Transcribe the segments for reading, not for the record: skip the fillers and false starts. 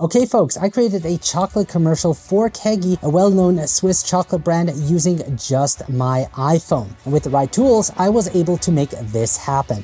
Okay folks, I created a chocolate commercial for Keggy, a well-known Swiss chocolate brand, using just my iPhone. And with the right tools, I was able to make this happen.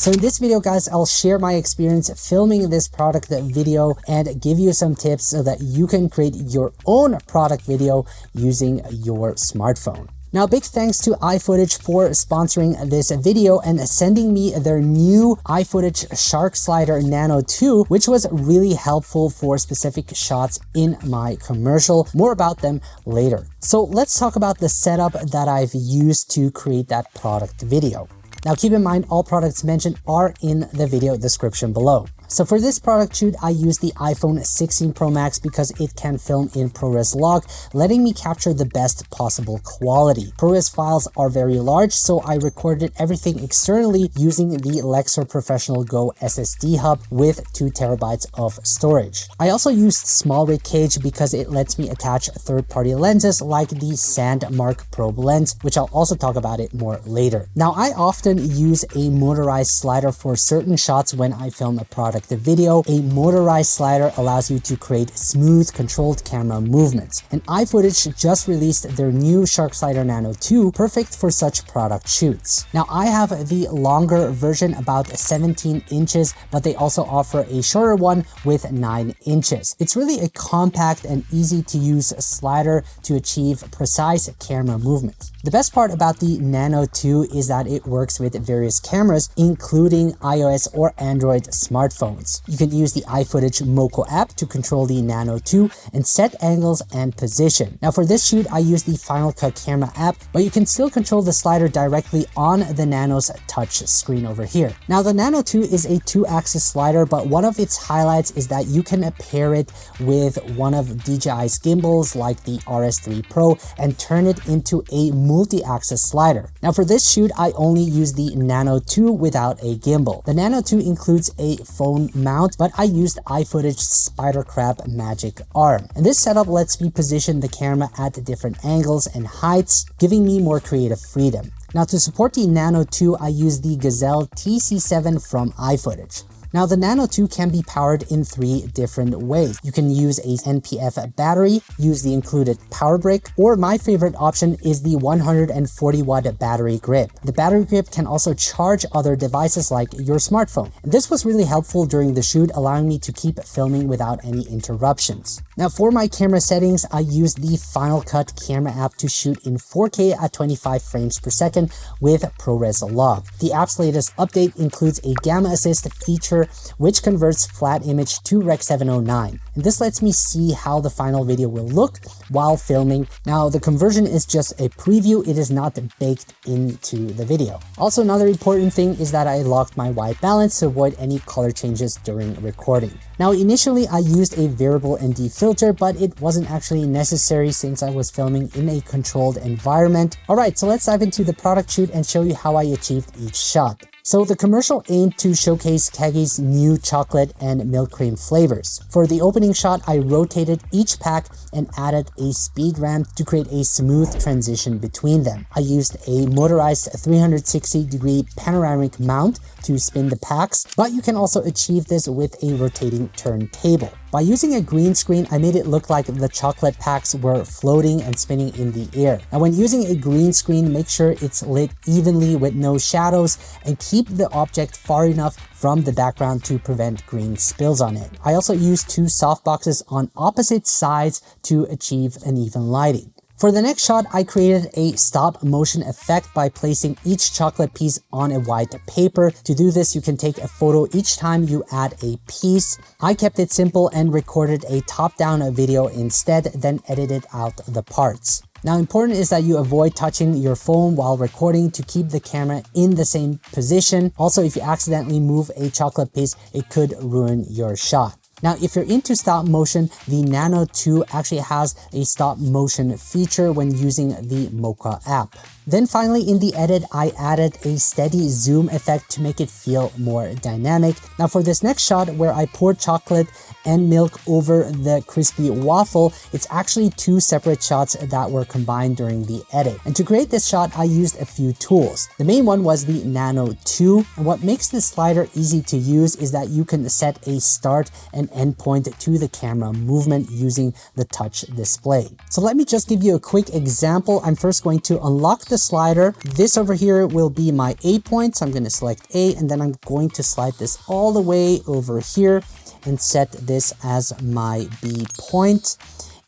So in this video guys, I'll share my experience filming this product video and give you some tips so that you can create your own product video using your smartphone. Now, big thanks to iFootage for sponsoring this video and sending me their new iFootage Shark Slider Nano 2, which was really helpful for specific shots in my commercial. More about them later. So let's talk about the setup that I've used to create that product video. Now keep in mind, all products mentioned are in the video description below. So for this product shoot, I used the iPhone 16 Pro Max because it can film in ProRes log, letting me capture the best possible quality. ProRes files are very large, so I recorded everything externally using the Lexar Professional Go SSD hub with 2 terabytes of storage. I also used small rig cage because it lets me attach third-party lenses like the Sandmark probe lens, which I'll also talk about it more later. Now, I often use a motorized slider for certain shots when I film a product video. A motorized slider allows you to create smooth, controlled camera movements. And iFootage just released their new Shark Slider Nano 2, perfect for such product shoots. Now, I have the longer version, about 17 inches, but they also offer a shorter one with 9 inches. It's really a compact and easy to use slider to achieve precise camera movements. The best part about the Nano 2 is that it works with various cameras, including iOS or Android smartphones. You can use the iFootage Moco app to control the Nano 2 and set angles and position. Now for this shoot, I used the Final Cut Camera app, but you can still control the slider directly on the Nano's touch screen over here. Now the Nano 2 is a 2-axis slider, but one of its highlights is that you can pair it with one of DJI's gimbals like the RS3 Pro and turn it into a multi-axis slider. Now for this shoot, I only used the Nano 2 without a gimbal. The Nano 2 includes a phone mount, but I used iFootage Spider Crab Magic Arm. And this setup lets me position the camera at different angles and heights, giving me more creative freedom. Now to support the Nano 2, I used the Gazelle TC7 from iFootage. Now the Nano 2 can be powered in 3 different ways. You can use a NPF battery, use the included power brick, or my favorite option is the 140 watt battery grip. The battery grip can also charge other devices like your smartphone. And this was really helpful during the shoot, allowing me to keep filming without any interruptions. Now for my camera settings, I used the Final Cut Camera app to shoot in 4K at 25 frames per second with ProRes log. The app's latest update includes a Gamma Assist feature which converts flat image to Rec 709. And this lets me see how the final video will look while filming. Now the conversion is just a preview, it is not baked into the video. Also, another important thing is that I locked my white balance to avoid any color changes during recording. Now initially I used a variable ND filter, but it wasn't actually necessary since I was filming in a controlled environment. Alright, so let's dive into the product shoot and show you how I achieved each shot. So the commercial aimed to showcase Keggy's new chocolate and milk cream flavors. For the opening shot, I rotated each pack and added a speed ramp to create a smooth transition between them. I used a motorized 360-degree panoramic mount to spin the packs, but you can also achieve this with a rotating turntable. By using a green screen, I made it look like the chocolate packs were floating and spinning in the air. Now when using a green screen, make sure it's lit evenly with no shadows and keep the object far enough from the background to prevent green spills on it. I also used 2 softboxes on opposite sides to achieve an even lighting. For the next shot, I created a stop motion effect by placing each chocolate piece on a white paper. To do this, you can take a photo each time you add a piece. I kept it simple and recorded a top-down video instead, then edited out the parts. Now, important is that you avoid touching your phone while recording to keep the camera in the same position. Also, if you accidentally move a chocolate piece, it could ruin your shot. Now, if you're into stop motion, the Nano 2 actually has a stop motion feature when using the Mocha app. Then finally, in the edit, I added a steady zoom effect to make it feel more dynamic. Now for this next shot where I poured chocolate and milk over the crispy waffle, it's actually two separate shots that were combined during the edit. And to create this shot, I used a few tools. The main one was the Nano 2, and what makes this slider easy to use is that you can set a start and end point to the camera movement using the touch display. So let me just give you a quick example. I'm first going to unlock the slider. This over here will be my A point, so I'm going to select A, and then I'm going to slide this all the way over here and set this as my B point.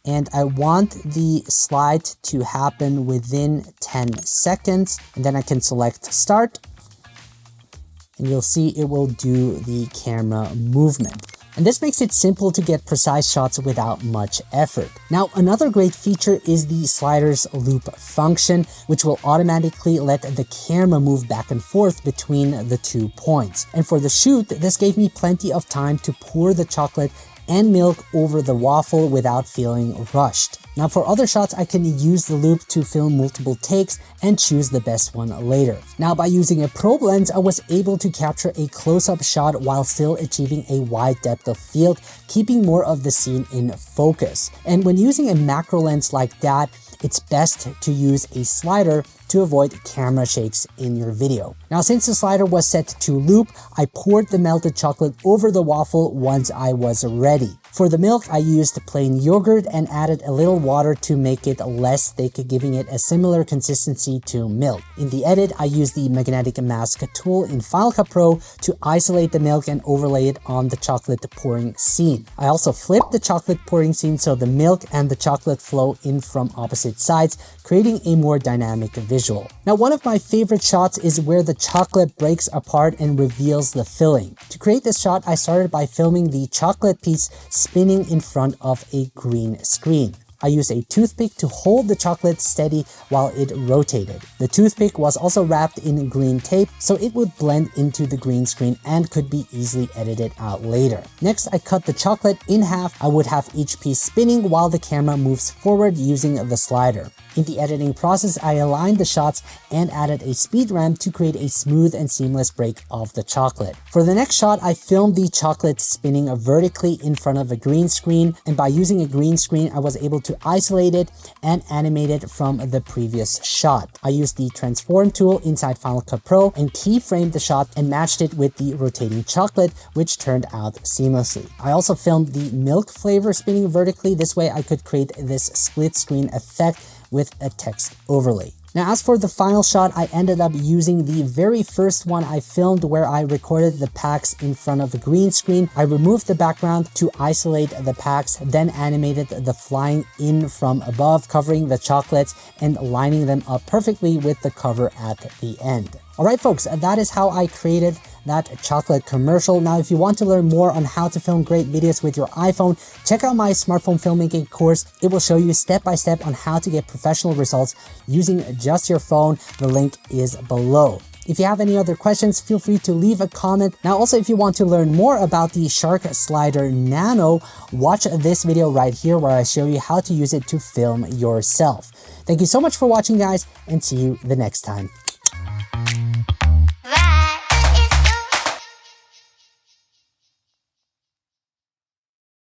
And I want the slide to happen within 10 seconds, and then I can select start, and you'll see it will do the camera movement. And this makes it simple to get precise shots without much effort. Now, another great feature is the slider's loop function, which will automatically let the camera move back and forth between the 2 points. And for the shoot, this gave me plenty of time to pour the chocolate and milk over the waffle without feeling rushed. Now for other shots, I can use the loop to film multiple takes and choose the best one later. Now by using a probe lens, I was able to capture a close-up shot while still achieving a wide depth of field, keeping more of the scene in focus. And when using a macro lens like that, it's best to use a slider to avoid camera shakes in your video. Now, since the slider was set to loop, I poured the melted chocolate over the waffle once I was ready. For the milk, I used plain yogurt and added a little water to make it less thick, giving it a similar consistency to milk. In the edit, I used the magnetic mask tool in Final Cut Pro to isolate the milk and overlay it on the chocolate pouring scene. I also flipped the chocolate pouring scene so the milk and the chocolate flow in from opposite sides, creating a more dynamic visual. Now, one of my favorite shots is where the chocolate breaks apart and reveals the filling. To create this shot, I started by filming the chocolate piece spinning in front of a green screen. I used a toothpick to hold the chocolate steady while it rotated. The toothpick was also wrapped in green tape so it would blend into the green screen and could be easily edited out later. Next, I cut the chocolate in half. I would have each piece spinning while the camera moves forward using the slider. In the editing process, I aligned the shots and added a speed ramp to create a smooth and seamless break of the chocolate. For the next shot, I filmed the chocolate spinning vertically in front of a green screen, and by using a green screen, I was able to isolate it and animate it from the previous shot. I used the transform tool inside Final Cut Pro and keyframed the shot and matched it with the rotating chocolate, which turned out seamlessly. I also filmed the milk flavor spinning vertically. This way I could create this split screen effect with a text overlay. Now, as for the final shot, I ended up using the very first one I filmed where I recorded the packs in front of a green screen. I removed the background to isolate the packs, then animated the flying in from above, covering the chocolates and lining them up perfectly with the cover at the end. All right, folks, that is how I created that chocolate commercial. Now, if you want to learn more on how to film great videos with your iPhone, check out my smartphone filmmaking course. It will show you step by step on how to get professional results using just your phone. The link is below. If you have any other questions, feel free to leave a comment. Now, also, if you want to learn more about the Shark Slider Nano, watch this video right here where I show you how to use it to film yourself. Thank you so much for watching, guys, and see you the next time.